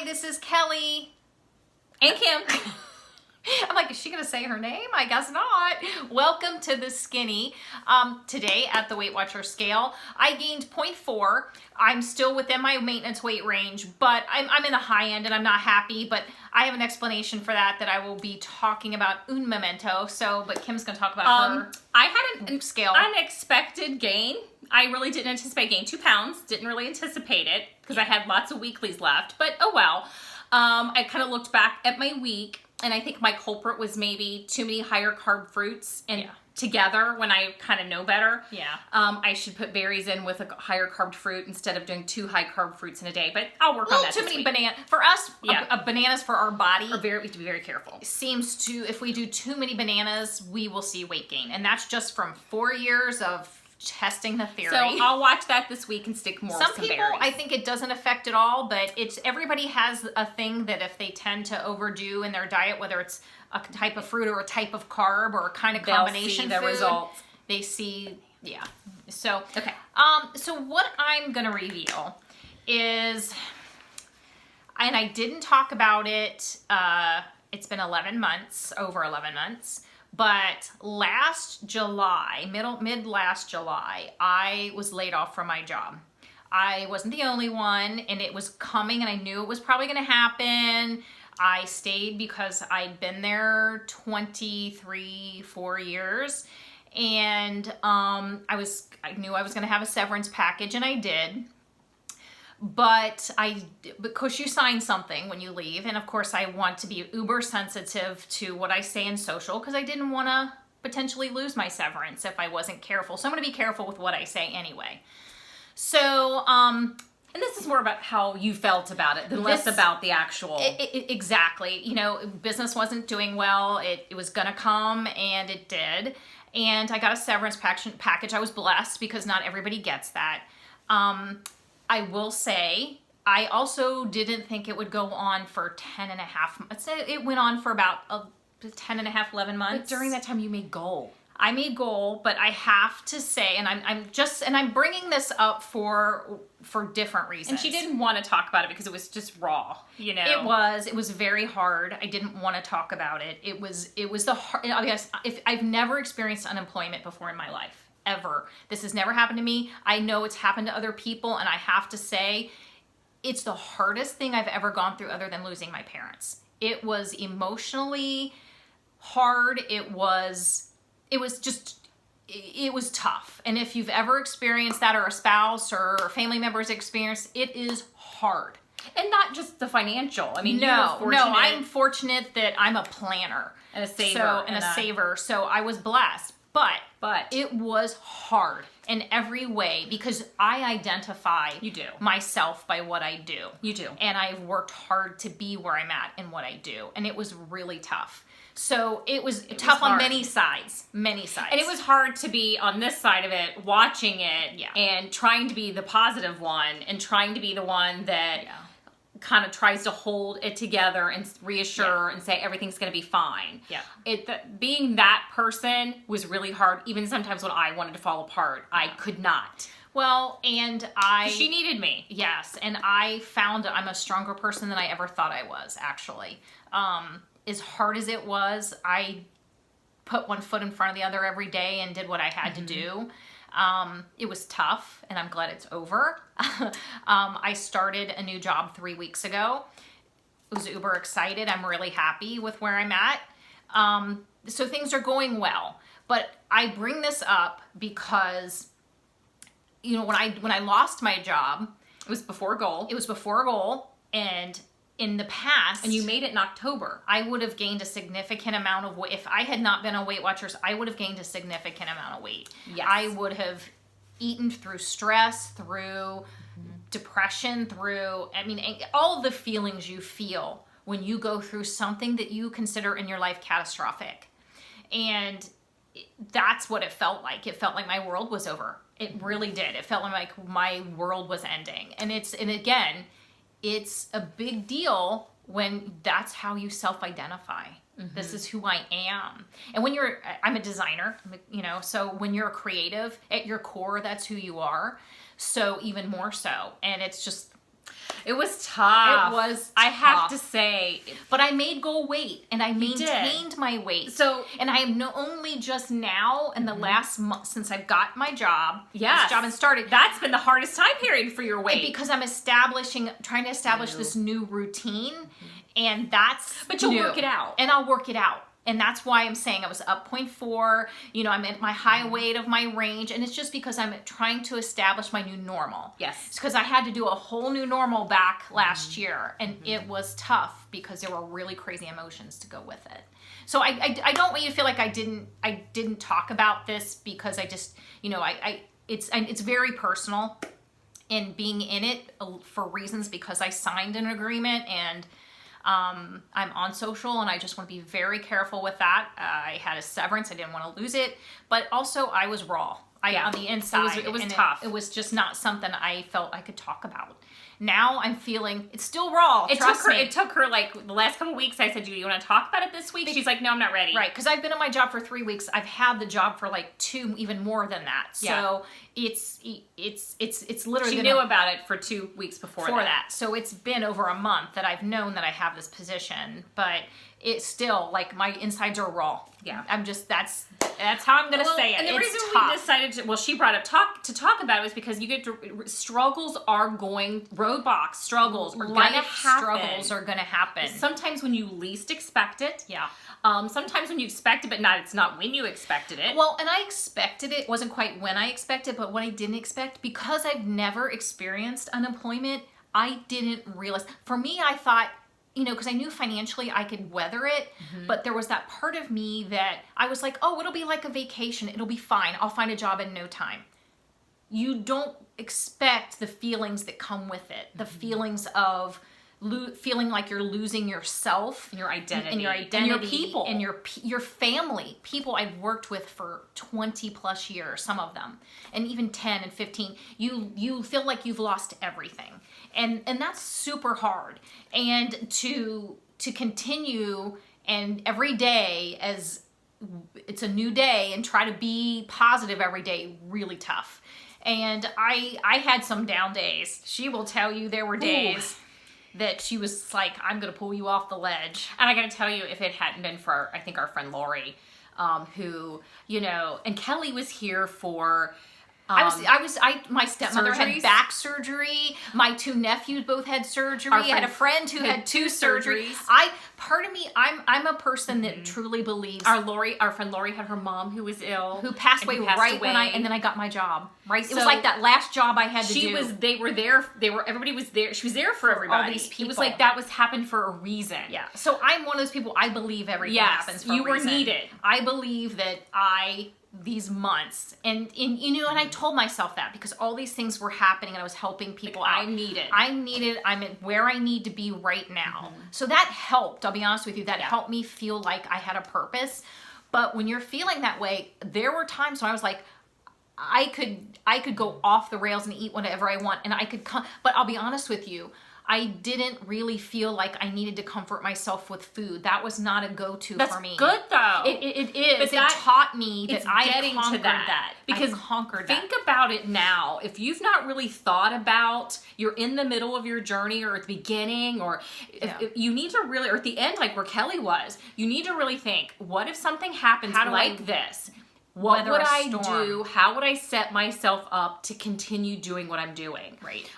this is Kelly. And Kim. I'm like, is she going to say her name? I guess not. Welcome to The Skinny. Today at the Weight Watchers scale, I gained 0.4. I'm still within my maintenance weight range, but I'm in the high end and I'm not happy, but I have an explanation for that I will be talking about un momento. But Kim's going to talk about her I had an scale. unexpected gain. I really didn't anticipate gaining 2 pounds. Didn't really anticipate it because I had lots of weeklies left, but oh well. I kind of looked back at my week, and I think my culprit was maybe too many higher carb fruits and together when I kind of know better. Yeah. I should put berries in with a higher carb fruit instead of doing 2 high carb fruits in a day, but I'll work on that too many bananas. For us, bananas for our body. We have to be very careful. Seems to, if we do too many bananas, we will see weight gain. And that's just from 4 years of testing the theory. So I'll watch that this week and stick more with some people, berries. I think it doesn't affect at all, but everybody has a thing that if they tend to overdo in their diet, whether it's a type of fruit or a type of carb or a kind of combination they'll see the results. They see, So, okay. So what I'm going to reveal is, and I didn't talk about it, it's been 11 months, over 11 months. But last July, mid last July, I was laid off from my job. I wasn't the only one, and it was coming, and I knew it was probably going to happen. I stayed because I'd been there 4 years, and I knew I was going to have a severance package, and I did. But because you sign something when you leave, and of course I want to be uber sensitive to what I say in social because I didn't want to potentially lose my severance if I wasn't careful. So I'm going to be careful with what I say anyway. So, and this is more about how you felt about it than less about the actual. Exactly. You know, business wasn't doing well. It was going to come, and it did. And I got a severance package. I was blessed because not everybody gets that. I will say, I also didn't think it would go on for 10 and a half months. It went on for about 10 and a half, 11 months. But during that time, you made goal. I made goal, but I have to say, and I'm bringing this up for different reasons. And she didn't want to talk about it because it was just raw, you know. It was very hard. I didn't want to talk about it. It was the hard. I guess if I've never experienced unemployment before in my life. Ever. This has never happened to me. I know it's happened to other people, and I have to say, it's the hardest thing I've ever gone through other than losing my parents. It was emotionally hard. It was tough. And if you've ever experienced that, or a spouse or family members experience, it is hard. And not just the financial. I mean, no, I'm fortunate that I'm a planner and a saver and a saver. So I was blessed. But it was hard in every way because I identify myself by what I do. You do. And I've worked hard to be where I'm at in what I do. And it was really tough. So it was tough on many sides. Many sides. And it was hard to be on this side of it, watching it, and trying to be the positive one and trying to be the one that kind of tries to hold it together and reassure and say everything's going to be fine. Being that person was really hard. Even sometimes when I wanted to fall apart, I could not. Well, and she needed me. Yes, and I found I'm a stronger person than I ever thought I was, actually. As hard as it was, I put one foot in front of the other every day and did what I had to do. It was tough, and I'm glad it's over. I started a new job 3 weeks ago. I was uber excited. I'm really happy with where I'm at. So things are going well. But I bring this up because, you know, when I lost my job, it was before goal. It was before goal, and in the past, and you made it in October, I would have gained a significant amount of weight. If I had not been on Weight Watchers, I would have gained a significant amount of weight. Yes. I would have eaten through stress, through depression, all the feelings you feel when you go through something that you consider in your life catastrophic. And that's what it felt like. It felt like my world was over. It really did. It felt like my world was ending. And again, it's a big deal when that's how you self-identify. This is who I am. And when I'm a designer, so when you're a creative, at your core, that's who you are. So even more so. And it's It was tough. It was I have tough. to say. But I made go weight, and I maintained my weight. So, and I am only just now in the last month since I've got my job. Yes. This job and started. That's been the hardest time period for your weight. Because I'm trying to establish this new routine, and that's But you'll new. work it out. And I'll work it out. And that's why I'm saying I was up 0.4. You know, I'm at my high weight of my range. And it's just because I'm trying to establish my new normal. Yes. It's because I had to do a whole new normal back last year. And it was tough because there were really crazy emotions to go with it. So I don't want you to feel like I didn't talk about this because I just, you know, it's very personal in being in it for reasons because I signed an agreement and I'm on social and I just want to be very careful with that. I had a severance. I didn't want to lose it. But also I was raw on the inside. It was tough. It was just not something I felt I could talk about. Now I'm feeling it's still raw. Trust me. It took her like the last couple of weeks. I said, "You want to talk about it this week?" She's like, "No, I'm not ready." Right, because I've been in my job for 3 weeks. I've had the job for like 2, even more than that. So it's literally. She knew about it for 2 weeks before that. So it's been over a month that I've known that I have this position, but it's still like my insides are raw. Yeah, I'm just that's how I'm gonna say it. And the it's reason tough. we decided to, she brought up to talk about it was because you get to, struggles are going, roadblocks, struggles are going to happen. Struggles are going to happen. Sometimes when you least expect it. Yeah. Sometimes when you expect it, but it's not when you expected it. Well, and I expected it. It wasn't quite when I expected, but what I didn't expect, because I've never experienced unemployment, I didn't realize. For me, I thought, you know, because I knew financially I could weather it, but there was that part of me that I was like, oh, it'll be like a vacation. It'll be fine. I'll find a job in no time. You don't expect the feelings that come with it, the feelings of feeling like you're losing yourself and your identity and your people and your family, people I've worked with for 20 plus years, some of them, and even 10 and 15. You feel like you've lost everything, and that's super hard. And to continue and every day as it's a new day and try to be positive every day, really tough. And I had some down days. She will tell you there were days that she was like, I'm going to pull you off the ledge. And I got to tell you, if it hadn't been for, I think, our friend Lori, who, you know, and Kelly was here for... my stepmother surgeries? had back surgery. My 2 nephews both had surgery. I had a friend who had 2 surgeries. Part of me, I'm a person that truly believes. Our friend Lori had her mom who was ill, who passed away and then I got my job. Right, it was like that last job I had to do. Everybody was there. She was there for everybody. All these people. It was like that was happened for a reason. Yeah. So I'm one of those people. I believe everything happens for a reason. You were needed. I believe that these months and you know, and I told myself that because all these things were happening and I was helping people out. I'm at where I need to be right now. So that helped. I'll be honest with you, that helped me feel like I had a purpose. But when you're feeling that way, there were times when I was like, I could go off the rails and eat whatever I want, and I could come. But I'll be honest with you, I didn't really feel like I needed to comfort myself with food. That was not a go-to for me. That's good though. It is. It taught me that I conquered that. Because think about it now. If you've not really thought about, you're in the middle of your journey or at the beginning, or if you need to really, or at the end, like where Kelly was, you need to really think, what if something happens like this? What would I do? How would I set myself up to continue doing what I'm doing? Right.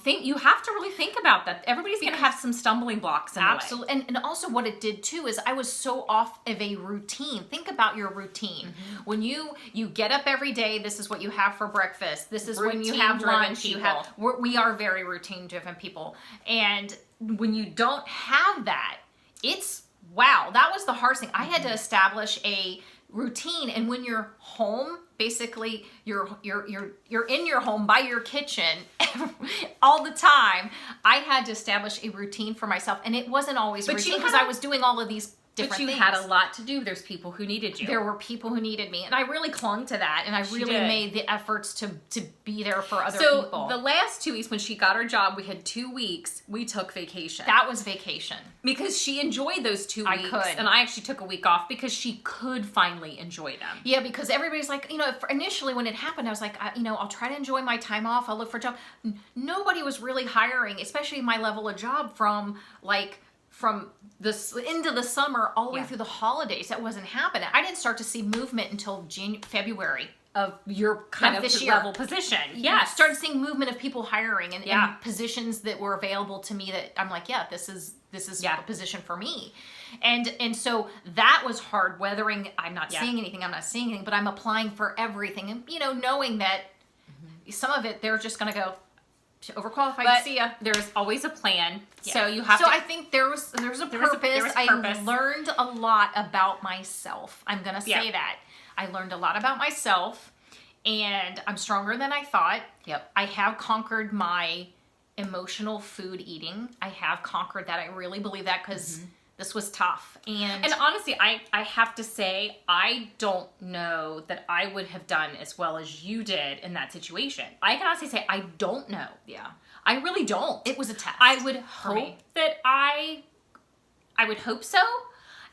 You have to really think about that. Everybody's going to have some stumbling blocks in the way. Absolutely. And also what it did too is I was so off of a routine. Think about your routine. When you get up every day, this is what you have for breakfast. This is when you have lunch. We are very routine-driven people. And when you don't have that, that was the hardest thing. I had to establish a routine, and when you're home, basically you're in your home by your kitchen all the time. I had to establish a routine for myself, and it wasn't always a routine because I was doing all of these different But you things. had a lot to do. There's people who needed you. There were people who needed me, and I really clung to that, and I really made the efforts to be there for other people. So the last 2 weeks when she got her job, we had 2 weeks. We took vacation. That was vacation. Because she enjoyed those 2 weeks. I could. And I actually took a week off because she could finally enjoy them. Yeah, because everybody's like, initially when it happened, I was like, I'll try to enjoy my time off. I'll look for a job. Nobody was really hiring, especially my level of job from this into the summer all the way through the holidays. That wasn't happening. I didn't start to see movement until February of your kind of this level position. Yeah, started seeing movement of people hiring and positions that were available to me that I'm like, this is a position for me. And so that was hard weathering. I'm not seeing anything, but I'm applying for everything. And, knowing that some of it, they're just going to go, overqualified, but see ya. There's always a plan. Yeah. So you have to. I think there's a purpose. I learned a lot about myself. I'm going to say that. I learned a lot about myself, and I'm stronger than I thought. Yep. I have conquered my emotional food eating. I have conquered that. I really believe that because this was tough. And honestly, I have to say, I don't know that I would have done as well as you did in that situation. I can honestly say I don't know. Yeah. I really don't. It was a test. I would hope that I would hope so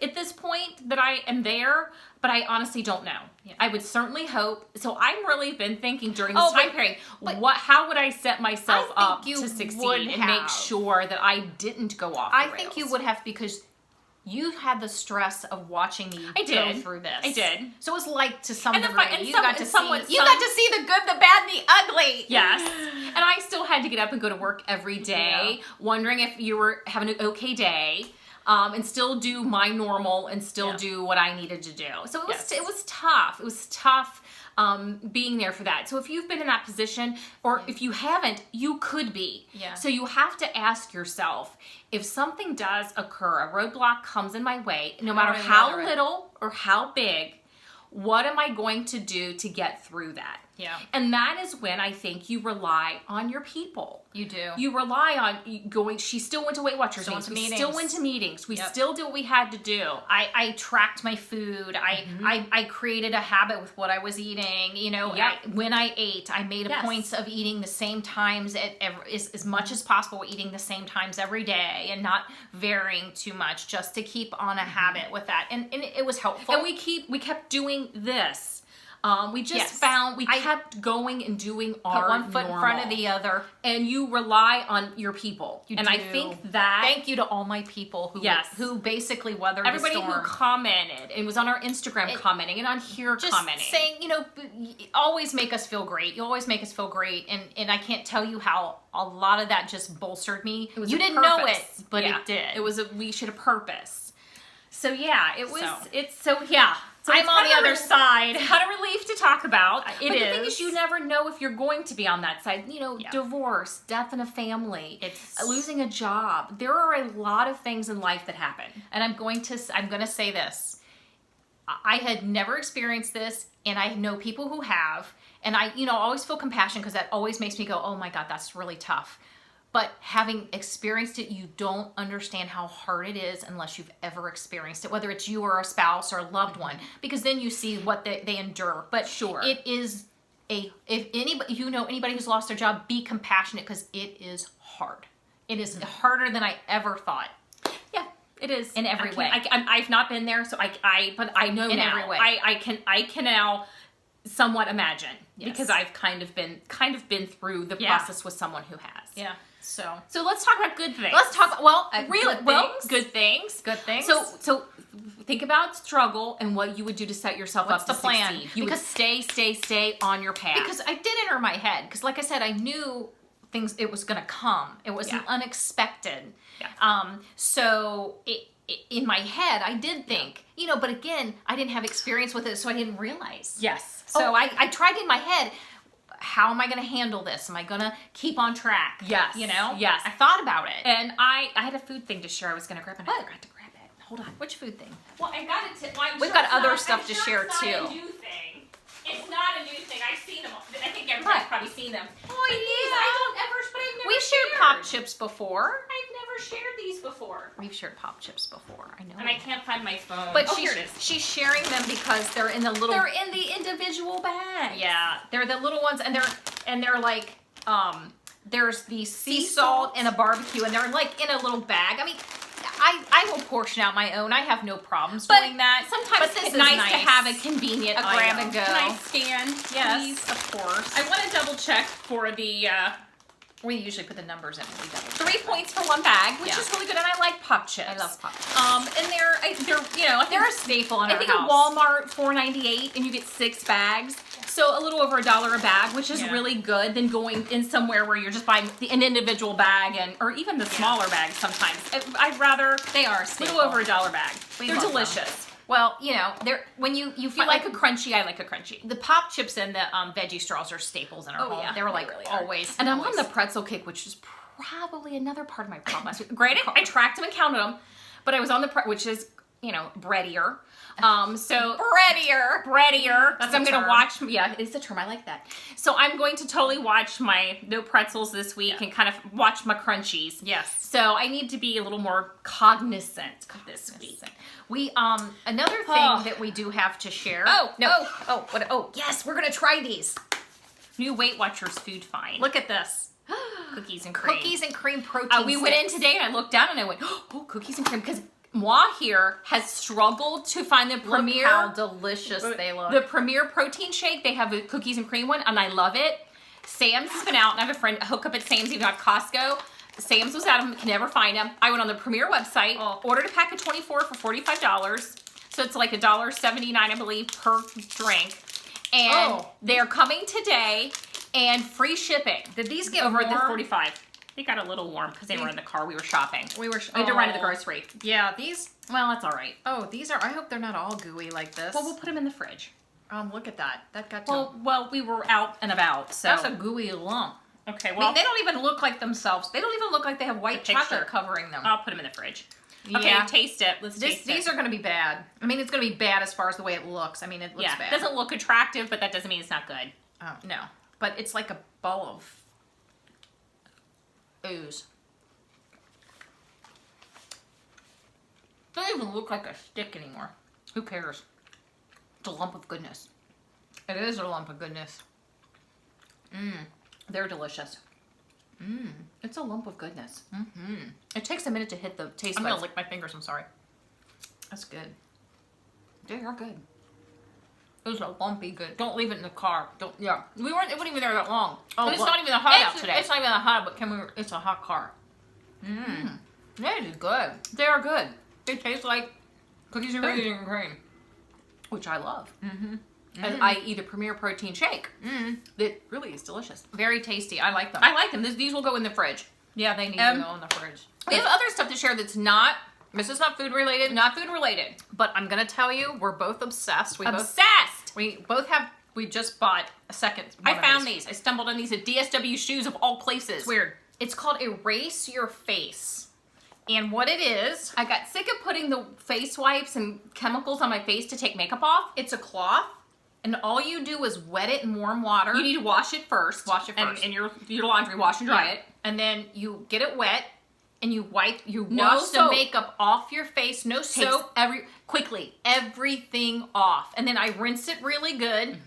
at this point that I am there, but I honestly don't know. Yeah. I would certainly hope. So I've really been thinking during this time period, how would I set myself up to succeed and make sure that I didn't go off the rails? I think you would have, because you had the stress of watching me go through this. I did. So it was like, to some degree, you got to see the good, the bad, and the ugly. Yes. And I still had to get up and go to work every day, wondering if you were having an okay day. And still do my normal and still do what I needed to do. So it was tough. It was tough being there for that. So if you've been in that position, or if you haven't, you could be. Yeah. So you have to ask yourself, if something does occur, a roadblock comes in my way, no matter how little or how big, what am I going to do to get through that? Yeah. And that is when I think you rely on your people. You do. You rely on going. She still went to Weight Watchers meetings. We still went to meetings. We still did what we had to do. I tracked my food. I created a habit with what I was eating. When I ate, I made a point of eating the same times as much as possible, eating the same times every day and not varying too much, just to keep on a habit with that. And it was helpful. And we kept doing this. We just found we kept going and doing our put one foot in front of the other, and you rely on your people. I think that thank you to all my people who basically weathered everybody the storm. Who commented and was on our Instagram commenting and on here just commenting, saying always make us feel great. You always make us feel great, and I can't tell you how a lot of that just bolstered me. You didn't know it, but it did. It was we should have purpose. So it was. So I'm on the other side. It's kind of relief to talk about. It but is. The thing is, you never know if you're going to be on that side. Divorce, death in a family, losing a job. There are a lot of things in life that happen. And I'm going to say this. I had never experienced this, and I know people who have. And I, always feel compassion, because that always makes me go, oh my God, that's really tough. But having experienced it, you don't understand how hard it is unless you've ever experienced it, whether it's you or a spouse or a loved one, because then you see what they endure. But it is if anybody who's lost their job, be compassionate, because it is hard. It is harder than I ever thought. Yeah, it is in every way. I've not been there, so but I know in now. Every way. I can now somewhat imagine because I've kind of been through the process with someone who has. Yeah. So let's talk about good things. Let's talk good things. Good things. So think about struggle and what you would do to set yourself up to plan? Succeed. You would stay on your path. Because I did enter my head, because like I said, I knew it was going to come. It was unexpected. Yeah. So in my head, I did think, but again, I didn't have experience with it, so I didn't realize. Yes. So I tried in my head, how am I going to handle this? Am I going to keep on track? Yes. Yes. I thought about it. And I had a food thing to share. I was going to grab it. I forgot to grab it. Hold on. Which food thing? Well, I got it. We've got other stuff to share too. It's not a new thing. I've seen them. I think everybody's probably seen them. Oh, yeah. I don't ever, but I've never We shared pop chips before. I've never shared these before. We've shared pop chips before. I know. And I can't find my phone. But here it is. she's sharing them because they're in the little. They're in the individual bags. Yeah, they're the little ones, and they're like there's the sea salt and a barbecue, and they're like in a little bag. I mean, I will portion out my own. I have no problems doing that. Sometimes but this it's is nice to have a convenient grab item. and go. Can I scan? Yes, Please? of course. I want to double check for the. We usually put the numbers in. We double 3 points for one bag, which is really good, and I like pop chips. I love pop chips. And they're you know, I think They're a staple in our house. I think at Walmart $4.98, and you get 6 bags. So a little over $1 a bag, which is really good than going in somewhere where you're just buying an individual bag or even the smaller bags sometimes. I'd rather they are a little over $1 bag. They're love delicious. them. Well, you know, they're when you You like a crunchy, I like a crunchy. the pop chips and the veggie straws are staples in our home. yeah, They were like they really are. always. And I'm always. on the pretzel cake, which is probably another part of my problem last week. Granted, I tracked them and counted them, but I was on the which is, you know, breadier. So breadier. That's So I'm a gonna term. watch. Yeah, it's a term. I like that. So I'm going to totally watch my no pretzels this week and kind of watch my crunchies. Yes. So I need to be a little more cognizant this week. We another thing that we do have to share. Yes, we're gonna try these. New Weight Watchers food find. Look at this. Cookies and cream. Cookies and cream protein. We went in today and I looked down and I went, oh, cookies and cream, because Moi here has struggled to find the premier. Look how delicious they look. The premier protein shake. They have a cookies and cream one, and I love it. Sam's has been out, and I have a friend hook up at Sam's, even at Costco. Sam's was out of them, can never find them. I went on the Premier website, ordered a pack of 24 for $45. So it's like $1.79, I believe, per drink. And they're coming today, and free shipping. Did these get over warm? the 45? They got a little warm because they were in the car. We were shopping. We had to run to the grocery. Yeah, these. Well, that's all right. Oh, these are. I hope they're not all gooey like this. Well, we'll put them in the fridge. Look at that. That got to. Well, we were out and about, so That's a gooey lump. Okay, Well, they don't even look like themselves. They don't even look like they have white chocolate covering them. I'll put them in the fridge. Okay, Yeah. taste it. Let's taste it. These are going to be bad. I mean, it's going to be bad as far as the way it looks. I mean, it looks bad. It doesn't look attractive, but that doesn't mean it's not good. Oh, no. But it's like a ball of ooze. Doesn't even look like a stick anymore. Who cares? It's a lump of goodness. It is a lump of goodness. They're delicious. It's a lump of goodness. It takes a minute to hit the taste I'm buds. going to lick my fingers. I'm sorry. That's good. They are good. It was a lumpy good. Don't leave it in the car. Don't. Yeah. It wasn't even there that long. Oh, It's not even that hot out today. It's not even that hot, but it's a hot car. That is good. They are good. They taste like cookies and cream. Which I love. And I eat a Premier Protein shake. That really is delicious. Very tasty. I like them. I like them. These will go in the fridge. Yeah, they need to go in the fridge. We have other stuff to share that's not. This is not food related. Not food related. But I'm gonna tell you, we're both obsessed. Obsessed. We both have. We just bought a second. I found these. I stumbled on these at DSW Shoes of all places. It's weird. It's called Erase Your Face. And what it is, I got sick of putting the face wipes and chemicals on my face to take makeup off. it's a cloth, and all you do is wet it in warm water. You need to wash it first. Wash it first. And your laundry, wash and dry it. And then you get it wet, and you wash No the soap. makeup off your face. No soap. Quickly. Everything off. And then I rinse it really good.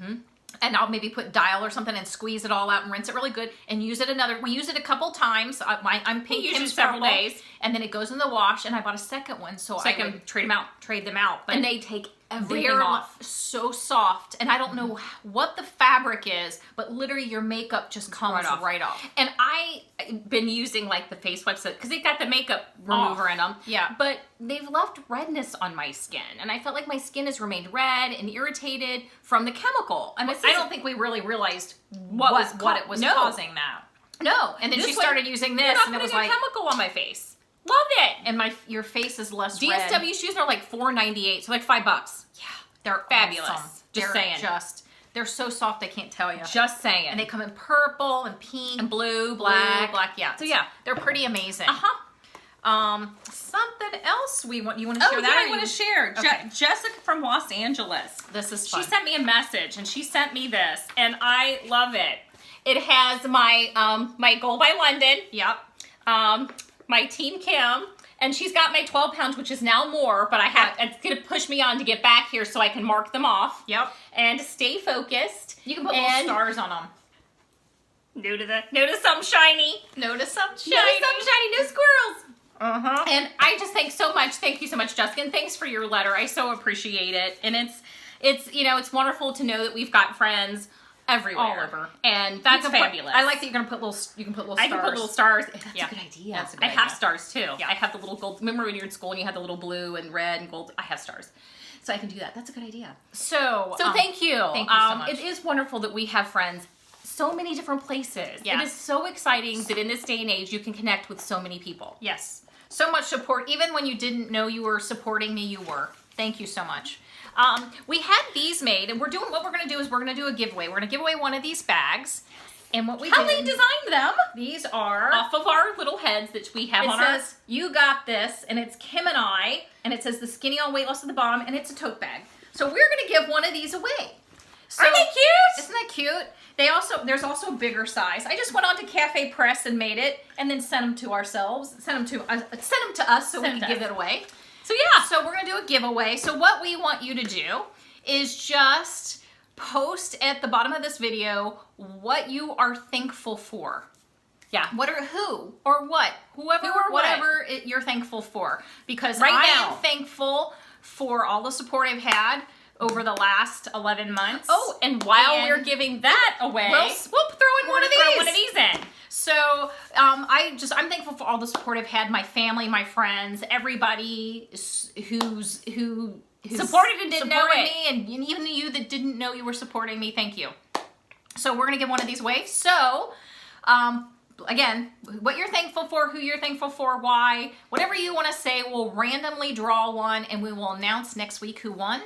And I'll maybe put Dial or something and squeeze it all out and rinse it really good and use it we use it a couple times. I'm pink, use it Kim's several purple, days. and then it goes in the wash. And I bought a second one so I I can would trade them out. But and they take everything they're off. So soft, and I don't know what the fabric is, but literally your makeup just comes right off. And I've been using like the face wipes because they got the makeup remover in them. Yeah. But they've left redness on my skin, and I felt like my skin has remained red and irritated from the chemical. I don't think we really realized what it was causing that. No. And then she one, started using you're this, not and it was putting a like chemical on my face. Love it. and your face is less red. DSW shoes are like $4.98, so like $5. Yeah, they're Fabulous. awesome. Just saying. They're so soft I can't tell you. Just saying. And they come in purple and pink and blue, black. Yeah. So yeah, they're pretty amazing. Something else you want to share that? I want to share. Okay. Jessica from Los Angeles. This is fun. She sent me a message and she sent me this and I love it. It has my my Goal by London. Yep. My Team Kim. And she's got my 12 pounds, which is now more, but it's going to push me on to get back here so I can mark them off. Yep. And stay focused. You can put little stars on them. Notice something shiny. Notice something shiny. Notice something shiny. No squirrels. Uh-huh. And I just thank so much. Thank you so much, Jessica. And thanks for your letter. I so appreciate it. And it's wonderful to know that we've got friends everywhere. All over. And that's fabulous. I like that you're gonna put you can put little stars. I can put little stars. That's Yeah. a good idea. That's a good I have idea. stars too. Yeah. I have the little gold. Remember when you were in school and you had the little blue and red and gold? I have stars. So I can do that. That's a good idea. So Thank you. Thank you so much. It is wonderful that we have friends so many different places. Yes. It is so exciting that in this day and age you can connect with so many people. Yes. So much support. Even when you didn't know you were supporting me, you were. Thank you so much. We had these made, and what we're going to do is we're going to do a giveaway. We're going to give away one of these bags. And what we Kelly did, designed them these are off of our little heads that we have it on says, you got this, and it's Kim and I, and it says the skinny on weight loss of the bomb, and it's a tote bag. So we're going to give one of these away. So, Aren't they cute? Isn't that cute? There's also a bigger size. I just went on to Cafe Press and made it, and then sent them to ourselves. Sent them to us so we can give it away. So yeah. So we're gonna do a giveaway. So what we want you to do is just post at the bottom of this video what you are thankful for. Yeah. What or who or what, whoever, Who or what. whatever you're thankful for. Because Right I now. am thankful for all the support I've had over the last 11 months. Oh, and while And we're giving that away, we'll throw in one of these. throw one of these in. So I'm thankful for all the support I've had, my family, my friends, everybody who Supported and didn't know supported it. me, and even you that didn't know you were supporting me. Thank you. So we're gonna give one of these away. So again, what you're thankful for, who you're thankful for, why, whatever you want to say, we'll randomly draw one, and we will announce next week who won.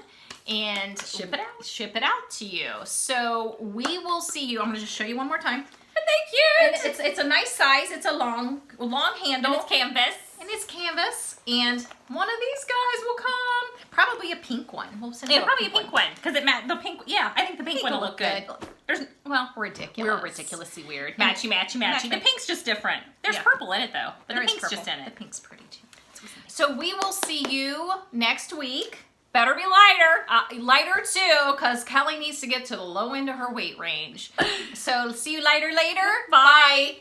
And Ship it out to you. So we will see you. I'm gonna just show you one more time. Thank you. And it's a nice size. It's a long handle. And it's canvas. And it's canvas. And one of these guys will come. Probably a pink one. We'll send you Yeah, probably a pink one because the pink. Yeah, I think the pink one will look good. Ridiculous. We're ridiculously weird. Matchy. The pink's just different. There's Yeah. purple in it though, but There the is pink's purple. just in it. The pink's pretty too. So we will see you next week. Better be lighter. Lighter too, because Kelly needs to get to the low end of her weight range. So see you later. Bye.